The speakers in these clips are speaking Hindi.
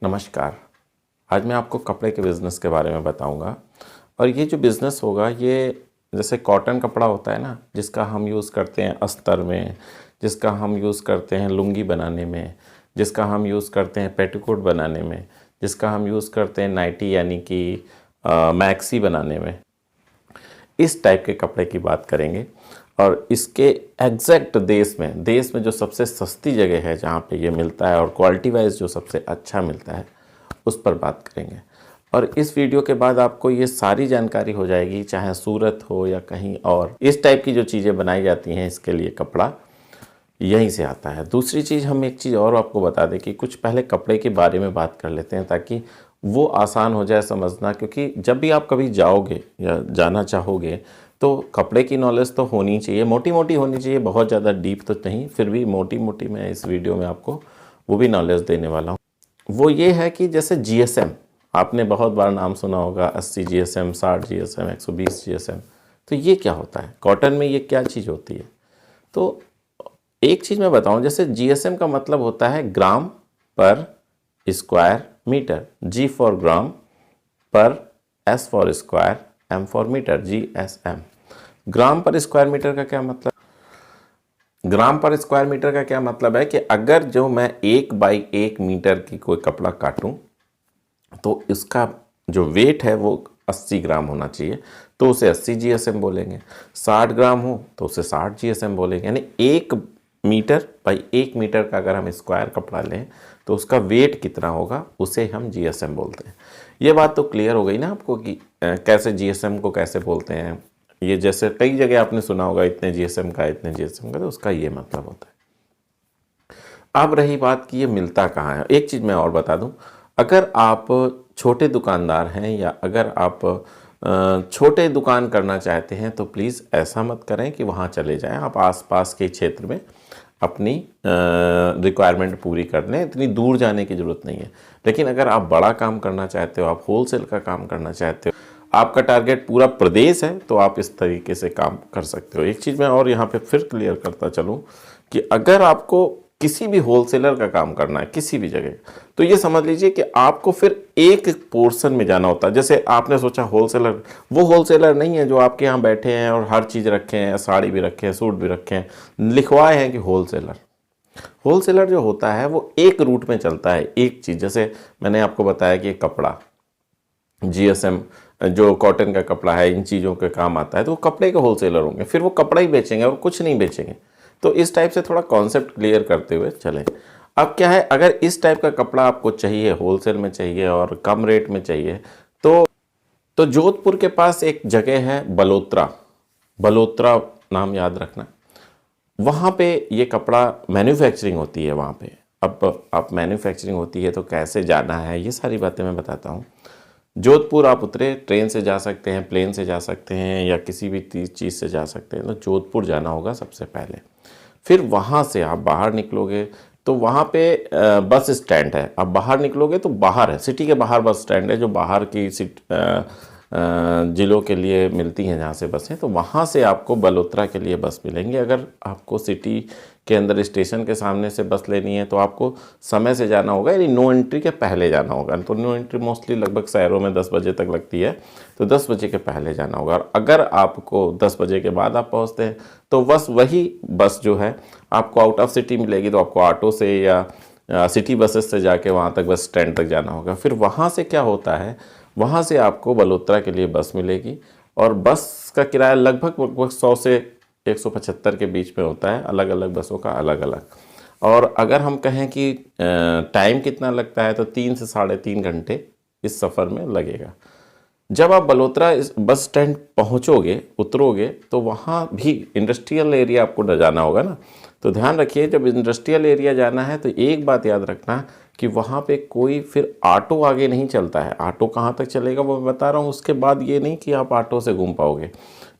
नमस्कार। आज मैं आपको कपड़े के बिज़नेस के बारे में बताऊंगा। और ये जो बिज़नेस होगा ये जैसे कॉटन कपड़ा होता है ना, जिसका हम यूज़ करते हैं अस्तर में, जिसका हम यूज़ करते हैं लुंगी बनाने में, जिसका हम यूज़ करते हैं पेटीकोट बनाने में, जिसका हम यूज़ करते हैं नाइटी यानी कि मैक्सी बनाने में। इस टाइप के कपड़े की बात करेंगे और इसके एग्जैक्ट देश में जो सबसे सस्ती जगह है जहाँ पे ये मिलता है और क्वालिटी वाइज जो सबसे अच्छा मिलता है उस पर बात करेंगे। और इस वीडियो के बाद आपको ये सारी जानकारी हो जाएगी, चाहे सूरत हो या कहीं और। इस टाइप की जो चीज़ें बनाई जाती हैं इसके लिए कपड़ा यहीं से आता है। दूसरी चीज़, हम एक चीज़ और आपको बता दें कि कुछ पहले कपड़े के बारे में बात कर लेते हैं ताकि वो आसान हो जाए समझना, क्योंकि जब भी आप कभी जाओगे या जाना चाहोगे तो कपड़े की नॉलेज तो होनी चाहिए, मोटी मोटी होनी चाहिए, बहुत ज़्यादा डीप तो नहीं, फिर भी मोटी मोटी मैं इस वीडियो में आपको वो भी नॉलेज देने वाला हूँ। वो ये है कि जैसे जीएसएम आपने बहुत बार नाम सुना होगा, 80 जीएसएम, 60 जीएसएम, 120 जीएसएम। तो ये क्या होता है, कॉटन में ये क्या चीज़ होती है? तो एक चीज़ मैं बताऊं, जैसे जीएसएम का मतलब होता है gram per square metre. G for gram, per S for square, M for metre, GSM. Gram per square metre का क्या मतलब? ग्राम पर स्क्वायर मीटर का क्या मतलब है कि अगर जो मैं 1 बाई 1 मीटर की कोई कपड़ा काटूं तो इसका जो वेट है वो 80 ग्राम होना चाहिए, तो उसे 80 जीएसएम बोलेंगे। 60 ग्राम हो तो उसे 60 जीएसएम बोलेंगे। यानी 1 मीटर बाई 1 मीटर का अगर हम स्क्वायर कपड़ा लें तो उसका वेट कितना होगा उसे हम जीएसएम बोलते हैं। ये बात तो क्लियर हो गई ना आपको कि कैसे जीएसएम को कैसे बोलते हैं। ये जैसे कई जगह आपने सुना होगा इतने जीएसएम का, इतने जीएसएम का, तो उसका ये मतलब होता है। अब रही बात कि ये मिलता कहाँ है, एक चीज़ मैं और बता दूं, अगर आप छोटे दुकानदार हैं या अगर आप छोटे दुकान करना चाहते हैं तो प्लीज़ ऐसा मत करें कि वहाँ चले जाएं। आप आसपास के क्षेत्र में अपनी रिक्वायरमेंट पूरी कर लें, इतनी दूर जाने की ज़रूरत नहीं है। लेकिन अगर आप बड़ा काम करना चाहते हो, आप होलसेल का काम करना चाहते हो, आपका टारगेट पूरा प्रदेश है, तो आप इस तरीके से काम कर सकते हो। एक चीज़ मैं और यहाँ पे फिर क्लियर करता चलूँ कि अगर आपको किसी भी होलसेलर का काम करना है किसी भी जगह, तो ये समझ लीजिए कि आपको फिर एक पोर्शन में जाना होता है। जैसे आपने सोचा होलसेलर, वो होलसेलर नहीं है जो आपके यहाँ बैठे हैं और हर चीज़ रखे हैं, साड़ी भी रखे हैं, सूट भी रखे हैं, लिखवाए हैं कि होलसेलर। होलसेलर जो होता है वो एक रूट में चलता है, एक चीज़। जैसे मैंने आपको बताया कि कपड़ा जीएसएम जो कॉटन का कपड़ा है इन चीज़ों के काम आता है, तो वो कपड़े के होलसेलर होंगे, फिर वो कपड़ा ही बेचेंगे और कुछ नहीं बेचेंगे। तो इस टाइप से थोड़ा कॉन्सेप्ट क्लियर करते हुए चलें। अब क्या है, अगर इस टाइप का कपड़ा आपको चाहिए, होलसेल में चाहिए और कम रेट में चाहिए, तो जोधपुर के पास एक जगह है बलोत्रा, बलोत्रा नाम याद रखना। वहाँ पे ये कपड़ा मैन्युफैक्चरिंग होती है वहाँ पे। अब आप मैन्युफैक्चरिंग होती है तो कैसे जाना है ये सारी बातें मैं बताता हूँ। जोधपुर आप उतरे, ट्रेन से जा सकते हैं, प्लेन से जा सकते हैं या किसी भी चीज़ से जा सकते हैं। तो जोधपुर जाना होगा सबसे पहले। फिर वहाँ से आप बाहर निकलोगे तो वहाँ पे बस स्टैंड है। आप बाहर निकलोगे तो बाहर है, सिटी के बाहर बस स्टैंड है जो बाहर की ज़िलों के लिए मिलती हैं जहाँ से बसें। तो वहाँ से आपको बलोत्रा के लिए बस मिलेंगी। अगर आपको सिटी के अंदर स्टेशन के सामने से बस लेनी है तो आपको समय से जाना होगा, यानी नो एंट्री के पहले जाना होगा। तो नो एंट्री मोस्टली लगभग शहरों में 10 बजे तक लगती है, तो 10 बजे के पहले जाना होगा। और अगर आपको 10 बजे के बाद आप पहुँचते हैं तो बस वही बस जो है आपको आउट ऑफ सिटी मिलेगी, तो आपको ऑटो से या सिटी बसेस से जाके वहाँ तक बस स्टैंड तक जाना होगा। फिर वहाँ से क्या होता है, वहाँ से आपको बलोत्रा के लिए बस मिलेगी और बस का किराया लगभग 100 से 175 के बीच में होता है, अलग अलग बसों का अलग अलग। और अगर हम कहें कि टाइम कितना लगता है तो 3 से 3.5 घंटे इस सफ़र में लगेगा। जब आप बलोत्रा इस बस स्टैंड पहुंचोगे, उतरोगे, तो वहाँ भी इंडस्ट्रियल एरिया आपको जाना होगा ना। तो ध्यान रखिए, जब इंडस्ट्रियल एरिया जाना है तो एक बात याद रखना कि वहाँ पे कोई फिर ऑटो आगे नहीं चलता है। ऑटो कहाँ तक चलेगा वो मैं बता रहा हूँ, उसके बाद ये नहीं कि आप ऑटो से घूम पाओगे।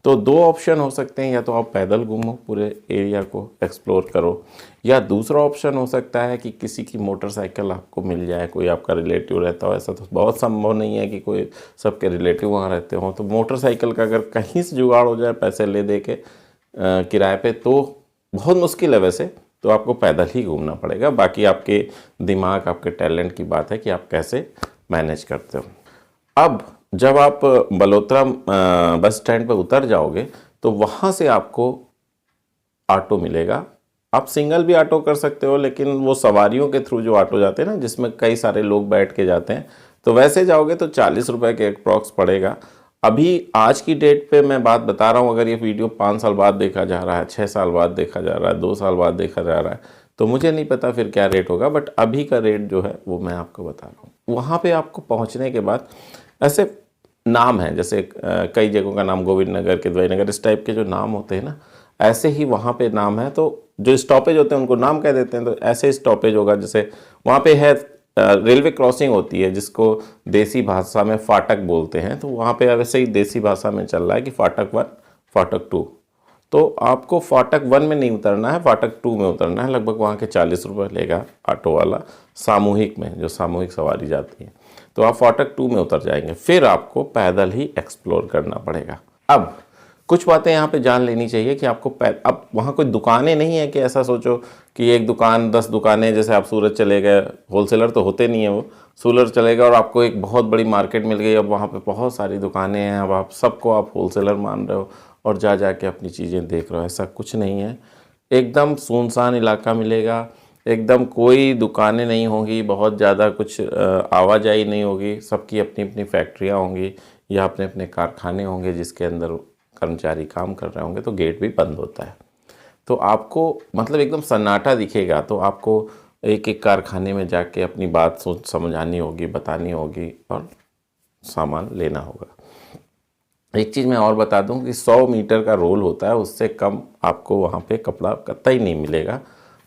तो 2 ऑप्शन हो सकते हैं, या तो आप पैदल घूमो, पूरे एरिया को एक्सप्लोर करो, या दूसरा ऑप्शन हो सकता है कि किसी की मोटरसाइकिल आपको मिल जाए, कोई आपका रिलेटिव रहता हो। ऐसा तो बहुत संभव नहीं है कि कोई सबके रिलेटिव वहाँ रहते हों, तो मोटरसाइकिल का अगर कहीं से जुगाड़ हो जाए पैसे ले दे के किराए पे, तो बहुत मुश्किल है वैसे, तो आपको पैदल ही घूमना पड़ेगा। बाकी आपके दिमाग, आपके टैलेंट की बात है कि आप कैसे मैनेज करते हो। अब जब आप बलोत्रा बस स्टैंड पर उतर जाओगे तो वहाँ से आपको ऑटो मिलेगा। आप सिंगल भी ऑटो कर सकते हो, लेकिन वो सवारियों के थ्रू जो ऑटो जाते हैं ना, जिसमें कई सारे लोग बैठ के जाते हैं, तो वैसे जाओगे तो 40 रुपये के अप्रॉक्स पड़ेगा। अभी आज की डेट पे मैं बात बता रहा हूँ, अगर ये वीडियो 5 साल बाद देखा जा रहा है, 6 साल बाद देखा जा रहा है, 2 साल बाद देखा जा रहा है, तो मुझे नहीं पता फिर क्या रेट होगा, बट अभी का रेट जो है वो मैं आपको बता रहा हूँ। वहाँ पे आपको पहुँचने के बाद ऐसे नाम है, जैसे कई जगहों का नाम गोविंद नगर, किदवई नगर, इस टाइप के जो नाम होते हैं ना, ऐसे ही वहाँ पे नाम है। तो जो स्टॉपेज होते हैं उनको नाम कह देते हैं, तो ऐसे स्टॉपेज होगा। जैसे वहाँ पे है रेलवे क्रॉसिंग होती है जिसको देसी भाषा में फाटक बोलते हैं, तो वहाँ पे वैसे ही देसी भाषा में चल रहा है कि फाटक 1, फाटक 2। तो आपको फाटक 1 में नहीं उतरना है, फाटक 2 में उतरना है। लगभग वहाँ के 40 रुपये लेगा ऑटो वाला, सामूहिक में, जो सामूहिक सवारी जाती है। तो आप फाटक 2 में उतर जाएंगे, फिर आपको पैदल ही एक्सप्लोर करना पड़ेगा। अब कुछ बातें यहाँ पे जान लेनी चाहिए कि आपको अब वहाँ कोई दुकानें नहीं है कि ऐसा सोचो कि एक दुकान 10 दुकानें, जैसे आप सूरत चले गए, होलसेलर तो होते नहीं है वो, सूरत चले गए और आपको एक बहुत बड़ी मार्केट मिल गई, अब वहाँ पे बहुत सारी दुकानें हैं, अब आप सबको आप होलसेलर मान रहे हो और जा के अपनी चीज़ें देख रहे हो। ऐसा कुछ नहीं है। एकदम सुनसान इलाका मिलेगा, एकदम कोई दुकानें नहीं होंगी, बहुत ज़्यादा कुछ आवाजाही नहीं होगी, सबकी अपनी अपनी फैक्ट्रियाँ होंगी या अपने अपने कारखाने होंगे जिसके अंदर कर्मचारी काम कर रहे होंगे, तो गेट भी बंद होता है। तो आपको मतलब एकदम सन्नाटा दिखेगा, तो आपको एक एक कारखाने में जाके अपनी बात सोच समझानी होगी, बतानी होगी और सामान लेना होगा। एक चीज़ मैं और बता दूं कि 100 मीटर का रोल होता है, उससे कम आपको वहाँ पे कपड़ा कतई नहीं मिलेगा।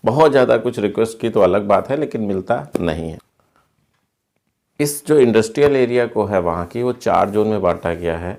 बहुत ज़्यादा कुछ रिक्वेस्ट की तो अलग बात है, लेकिन मिलता नहीं है। इस जो इंडस्ट्रियल एरिया को है वहाँ की, वो 4 जोन में बांटा गया है,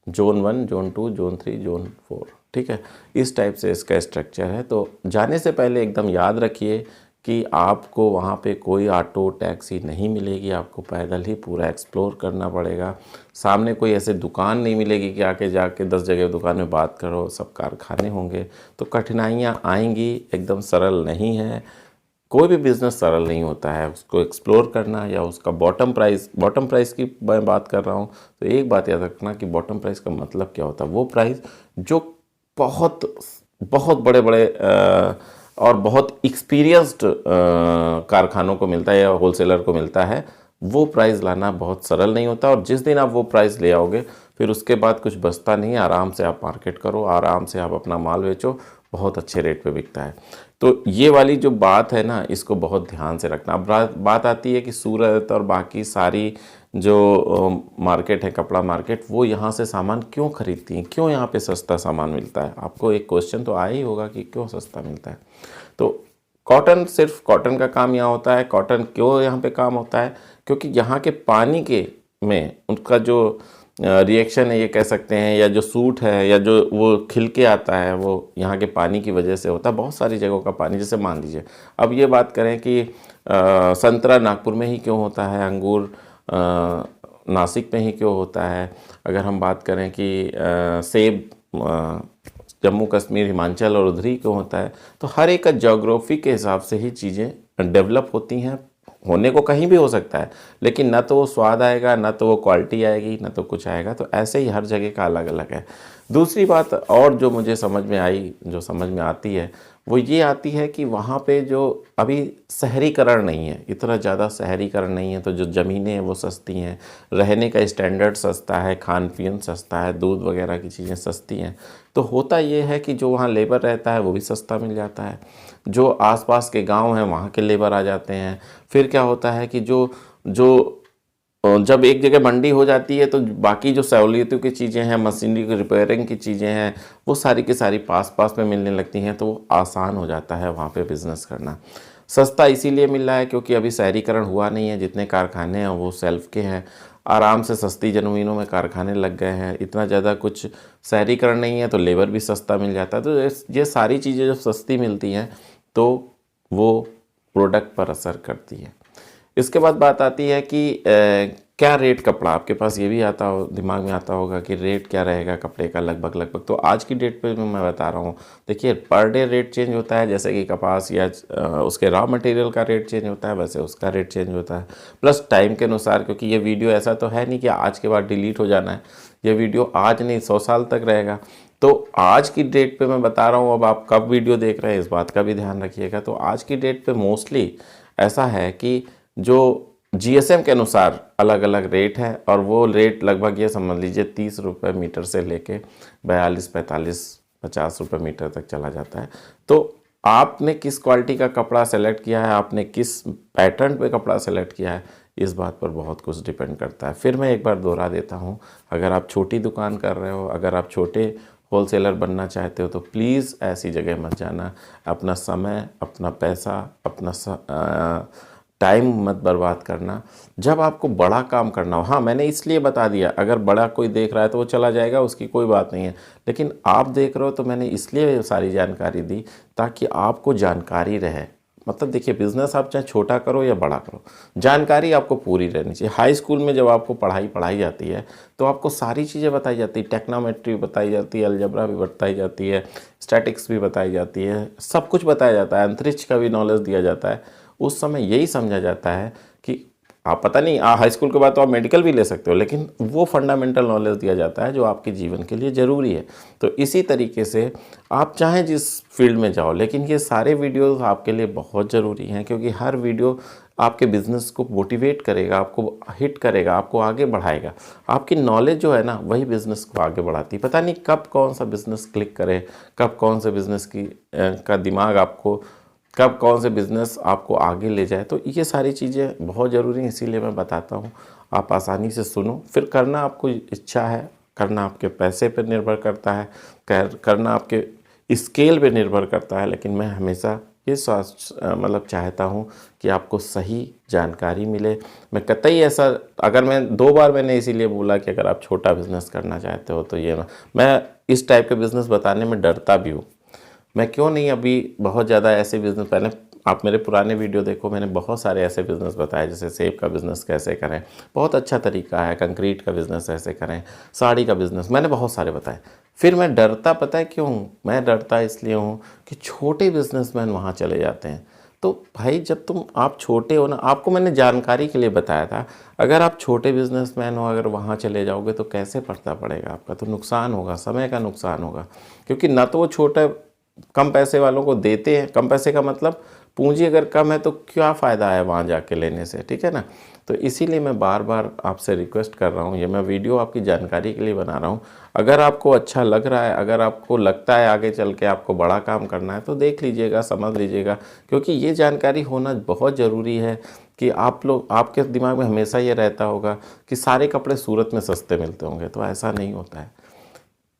जोन 1, जोन 2, जोन 3, जोन 4, ठीक है। इस टाइप से इसका स्ट्रक्चर है। तो जाने से पहले एकदम याद रखिए कि आपको वहाँ पे कोई ऑटो टैक्सी नहीं मिलेगी, आपको पैदल ही पूरा एक्सप्लोर करना पड़ेगा। सामने कोई ऐसे दुकान नहीं मिलेगी कि आके जाके 10 जगह दुकान में बात करो, सब कारखाने होंगे, तो कठिनाइयाँ आएंगी, एकदम सरल नहीं है। कोई भी बिज़नेस सरल नहीं होता है, उसको एक्सप्लोर करना या उसका बॉटम प्राइस की मैं बात कर रहा हूँ, तो एक बात याद रखना कि बॉटम प्राइस का मतलब क्या होता है। वो प्राइस जो बहुत बहुत बड़े बड़े और बहुत एक्सपीरियंस्ड कारखानों को मिलता है या होलसेलर को मिलता है, वो प्राइस लाना बहुत सरल नहीं होता। और जिस दिन आप वो प्राइस ले आओगे, फिर उसके बाद कुछ बचता नहीं है। आराम से आप मार्केट करो, आराम से आप अपना माल बेचो, बहुत अच्छे रेट पे बिकता है। तो ये वाली जो बात है ना, इसको बहुत ध्यान से रखना। अब बात आती है कि सूरत और बाकी सारी जो मार्केट है, कपड़ा मार्केट, वो यहाँ से सामान क्यों खरीदती हैं, क्यों यहाँ पे सस्ता सामान मिलता है। आपको एक क्वेश्चन तो आया ही होगा कि क्यों सस्ता मिलता है। तो कॉटन, सिर्फ कॉटन का काम यहाँ होता है। कॉटन क्यों यहाँ पे काम होता है? क्योंकि यहाँ के पानी के में उनका जो रिएक्शन है, ये कह सकते हैं, या जो सूट है या जो वो खिल के आता है, वो यहाँ के पानी की वजह से होता है। बहुत सारी जगहों का पानी, जैसे मान लीजिए अब ये बात करें कि संतरा नागपुर में ही क्यों होता है, अंगूर नासिक में ही क्यों होता है, अगर हम बात करें कि सेब जम्मू कश्मीर, हिमाचल और उधर ही क्यों होता है, तो हर एक का ज्योग्राफी के हिसाब से ही चीज़ें डेवलप होती हैं। होने को कहीं भी हो सकता है, लेकिन ना तो वो स्वाद आएगा, ना तो वो क्वालिटी आएगी, ना तो कुछ आएगा। तो ऐसे ही हर जगह का अलग अलग है। दूसरी बात और जो मुझे समझ में आई, जो समझ में आती है, वो ये आती है कि वहाँ पे जो अभी शहरीकरण नहीं है, इतना ज़्यादा शहरीकरण नहीं है, तो जो ज़मीनें हैं वो सस्ती हैं, रहने का स्टैंडर्ड सस्ता है, खान पीन सस्ता है, दूध वगैरह की चीज़ें सस्ती हैं। तो होता ये है कि जो वहाँ लेबर रहता है वो भी सस्ता मिल जाता है, जो आसपास के गांव हैं वहाँ के लेबर आ जाते हैं। फिर क्या होता है कि जब एक जगह मंडी हो जाती है, तो बाकी जो सहूलियतों की चीज़ें हैं, मशीनरी की रिपेयरिंग की चीज़ें हैं, वो सारी की सारी पास पास में मिलने लगती हैं, तो वो आसान हो जाता है वहाँ पे बिज़नेस करना। सस्ता इसीलिए मिल रहा है क्योंकि अभी शहरीकरण हुआ नहीं है, जितने कारखाने हैं वो सेल्फ के हैं, आराम से सस्ती ज़मीनों में कारखाने लग गए हैं, इतना ज़्यादा कुछ शहरीकरण नहीं है, तो लेबर भी सस्ता मिल जाता है। तो ये सारी चीज़ें जब सस्ती मिलती हैं तो वो प्रोडक्ट पर असर करती है। इसके बाद बात आती है कि क्या रेट कपड़ा, आपके पास ये भी आता हो, दिमाग में आता होगा कि रेट क्या रहेगा कपड़े का लगभग। तो आज की डेट पे मैं बता रहा हूँ, देखिए पर डे रेट चेंज होता है, जैसे कि कपास या उसके रॉ मटेरियल का रेट चेंज होता है, वैसे उसका रेट चेंज होता है, प्लस टाइम के अनुसार। क्योंकि ये वीडियो ऐसा तो है नहीं कि आज के बाद डिलीट हो जाना है, ये वीडियो आज नहीं 100 साल तक रहेगा। तो आज की डेट पे मैं बता रहा हूँ, अब आप कब वीडियो देख रहे हैं इस बात का भी ध्यान रखिएगा। तो आज की डेट पे मोस्टली ऐसा है कि जो जीएसएम के अनुसार अलग अलग रेट है, और वो रेट लगभग ये समझ लीजिए 30 रुपये मीटर से लेके 42, 45, 50 रुपये मीटर तक चला जाता है। तो आपने किस क्वालिटी का कपड़ा सेलेक्ट किया है, आपने किस पैटर्न पे कपड़ा सेलेक्ट किया है, इस बात पर बहुत कुछ डिपेंड करता है। फिर मैं एक बार दोहरा देता हूँ, अगर आप छोटी दुकान कर रहे हो, अगर आप छोटे होलसेलर बनना चाहते हो, तो प्लीज़ ऐसी जगह मत जाना। अपना समय, अपना पैसा, अपना टाइम मत बर्बाद करना जब आपको बड़ा काम करना हो। हाँ, मैंने इसलिए बता दिया, अगर बड़ा कोई देख रहा है तो वो चला जाएगा, उसकी कोई बात नहीं है, लेकिन आप देख रहे हो तो मैंने इसलिए सारी जानकारी दी ताकि आपको जानकारी रहे। मतलब देखिए, बिज़नेस आप चाहे छोटा करो या बड़ा करो, जानकारी आपको पूरी रहनी चाहिए। हाई स्कूल में जब आपको पढ़ाई जाती है तो आपको सारी चीज़ें बताई जाती है, टेक्नोमेट्री बताई जाती है, अलजबरा भी बताई जाती है, स्टैटिक्स भी बताई जाती है, सब कुछ बताया जाता है, अंतरिक्ष का भी नॉलेज दिया जाता है। उस समय यही समझा जाता है कि आप पता नहीं, हाई स्कूल के बाद तो आप मेडिकल भी ले सकते हो, लेकिन वो फंडामेंटल नॉलेज दिया जाता है जो आपके जीवन के लिए ज़रूरी है। तो इसी तरीके से आप चाहें जिस फील्ड में जाओ, लेकिन ये सारे वीडियोस आपके लिए बहुत ज़रूरी हैं, क्योंकि हर वीडियो आपके बिज़नेस को मोटिवेट करेगा, आपको हिट करेगा, आपको आगे बढ़ाएगा। आपकी नॉलेज जो है ना, वही बिज़नेस को आगे बढ़ाती है। पता नहीं कब कौन सा बिज़नेस क्लिक करे, कब कौन से बिज़नेस का दिमाग आपको, कब कौन से बिज़नेस आपको आगे ले जाए। तो ये सारी चीज़ें बहुत ज़रूरी हैं, इसीलिए मैं बताता हूँ। आप आसानी से सुनो, फिर करना आपको इच्छा है, करना आपके पैसे पर निर्भर करता है, करना आपके स्केल पे निर्भर करता है, लेकिन मैं हमेशा ये मतलब चाहता हूँ कि आपको सही जानकारी मिले। मैं कतई ऐसा, अगर मैं 2 बार मैंने इसीलिए बोला कि अगर आप छोटा बिज़नेस करना चाहते हो तो ये, मैं इस टाइप के बिज़नेस बताने में डरता भी हूँ। मैं क्यों नहीं, अभी बहुत ज़्यादा ऐसे बिज़नेस, पहले आप मेरे पुराने वीडियो देखो, मैंने बहुत सारे ऐसे बिज़नेस बताए, जैसे सेब का बिज़नेस कैसे करें, बहुत अच्छा तरीका है, कंक्रीट का बिज़नेस ऐसे करें, साड़ी का बिज़नेस, मैंने बहुत सारे बताए। फिर मैं डरता, पता है क्यों हूँ? मैं डरता इसलिए हूँ कि छोटे बिज़नेसमैन वहाँ चले जाते हैं। तो भाई, जब आप छोटे हो ना, आपको मैंने जानकारी के लिए बताया था, अगर आप छोटे बिज़नेसमैन हो, अगर वहाँ चले जाओगे तो कैसे पड़ता पड़ेगा, आपका तो नुकसान होगा, समय का नुकसान होगा। क्योंकि ना तो वो छोटा, कम पैसे वालों को देते हैं, कम पैसे का मतलब पूंजी अगर कम है तो क्या फ़ायदा है वहाँ जाके लेने से, ठीक है ना। तो इसीलिए मैं बार बार आपसे रिक्वेस्ट कर रहा हूँ, ये मैं वीडियो आपकी जानकारी के लिए बना रहा हूँ। अगर आपको अच्छा लग रहा है, अगर आपको लगता है आगे चल के आपको बड़ा काम करना है, तो देख लीजिएगा, समझ लीजिएगा, क्योंकि ये जानकारी होना बहुत ज़रूरी है। कि आप लोग, आपके दिमाग में हमेशा ये रहता होगा कि सारे कपड़े सूरत में सस्ते मिलते होंगे, तो ऐसा नहीं होता है।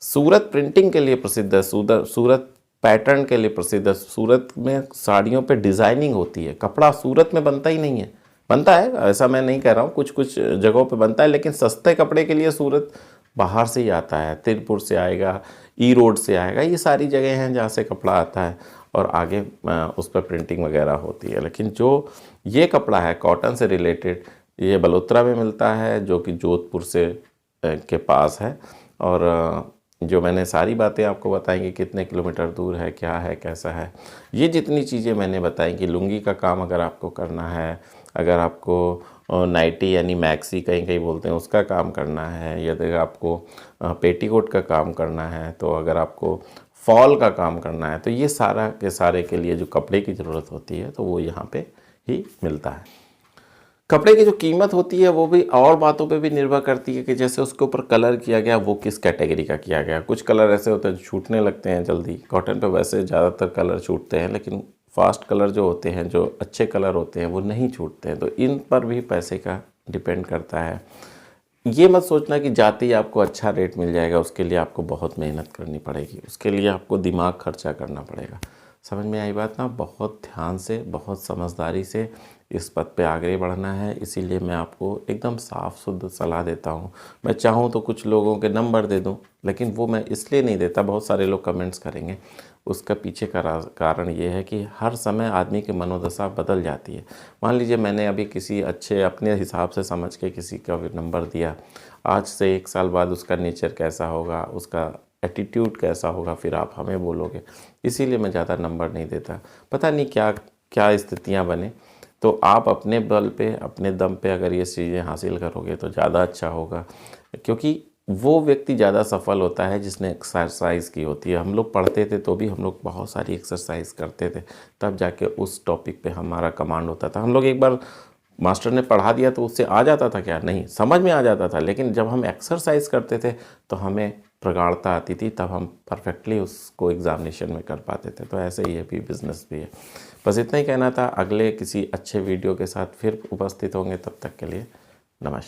सूरत प्रिंटिंग के लिए प्रसिद्ध है, सूरत पैटर्न के लिए प्रसिद्ध है। सूरत में साड़ियों पे डिज़ाइनिंग होती है, कपड़ा सूरत में बनता ही नहीं है। बनता है, ऐसा मैं नहीं कह रहा हूँ, कुछ कुछ जगहों पे बनता है, लेकिन सस्ते कपड़े के लिए सूरत बाहर से ही आता है, तिरपुर से आएगा, ई रोड से आएगा, ये सारी जगह हैं जहाँ से कपड़ा आता है और आगे उस पर प्रिंटिंग वगैरह होती है। लेकिन जो ये कपड़ा है कॉटन से रिलेटेड, ये बलोत्रा में मिलता है, जो कि जोधपुर से के पास है। और जो मैंने सारी बातें आपको बताई कि कितने किलोमीटर दूर है, क्या है, कैसा है, ये जितनी चीज़ें मैंने बताई कि लुंगी का काम अगर आपको करना है, अगर आपको नाइटी यानी मैक्सी कहीं कहीं बोलते हैं उसका काम करना है, या अगर आपको पेटीकोट का काम करना है, तो अगर आपको फॉल का काम करना है, तो ये सारा के सारे के लिए जो कपड़े की ज़रूरत होती है तो वो यहाँ पे ही मिलता है। कपड़े की जो कीमत होती है वो भी और बातों पे भी निर्भर करती है कि जैसे उसके ऊपर कलर किया गया, वो किस कैटेगरी का किया गया। कुछ कलर ऐसे होते हैं जो छूटने लगते हैं जल्दी, कॉटन पे वैसे ज़्यादातर कलर छूटते हैं, लेकिन फास्ट कलर जो होते हैं, जो अच्छे कलर होते हैं, वो नहीं छूटते हैं। तो इन पर भी पैसे का डिपेंड करता है। ये मत सोचना कि जाते ही आपको अच्छा रेट मिल जाएगा, उसके लिए आपको बहुत मेहनत करनी पड़ेगी, उसके लिए आपको दिमाग खर्चा करना पड़ेगा। समझ में आई बात ना? बहुत ध्यान से, बहुत समझदारी से इस पथ पे आगे बढ़ना है। इसीलिए मैं आपको एकदम साफ शुद्ध सलाह देता हूँ। मैं चाहूँ तो कुछ लोगों के नंबर दे दूँ, लेकिन वो मैं इसलिए नहीं देता, बहुत सारे लोग कमेंट्स करेंगे, उसका पीछे का कारण ये है कि हर समय आदमी की मनोदशा बदल जाती है। मान लीजिए मैंने अभी किसी अच्छे अपने हिसाब से समझ के किसी का भी नंबर दिया, आज से 1 साल बाद उसका नेचर कैसा होगा, उसका एटीट्यूड कैसा होगा, फिर आप हमें बोलोगे। इसीलिए मैं ज़्यादा नंबर नहीं देता, पता नहीं क्या क्या स्थितियाँ बने। तो आप अपने बल पे, अपने दम पे अगर ये चीज़ें हासिल करोगे तो ज़्यादा अच्छा होगा, क्योंकि वो व्यक्ति ज़्यादा सफल होता है जिसने एक्सरसाइज की होती है। हम लोग पढ़ते थे तो भी हम लोग बहुत सारी एक्सरसाइज करते थे, तब जाके उस टॉपिक पे हमारा कमांड होता था। हम लोग एक बार मास्टर ने पढ़ा दिया तो उससे आ जाता था क्या? नहीं, समझ में आ जाता था, लेकिन जब हम एक्सरसाइज करते थे तो हमें प्रगाढ़ता आती थी, तब हम परफेक्टली उसको एग्जामिनेशन में कर पाते थे। तो ऐसे ही ये भी बिज़नेस भी है। बस इतना ही कहना था। अगले किसी अच्छे वीडियो के साथ फिर उपस्थित होंगे, तब तक के लिए नमस्कार।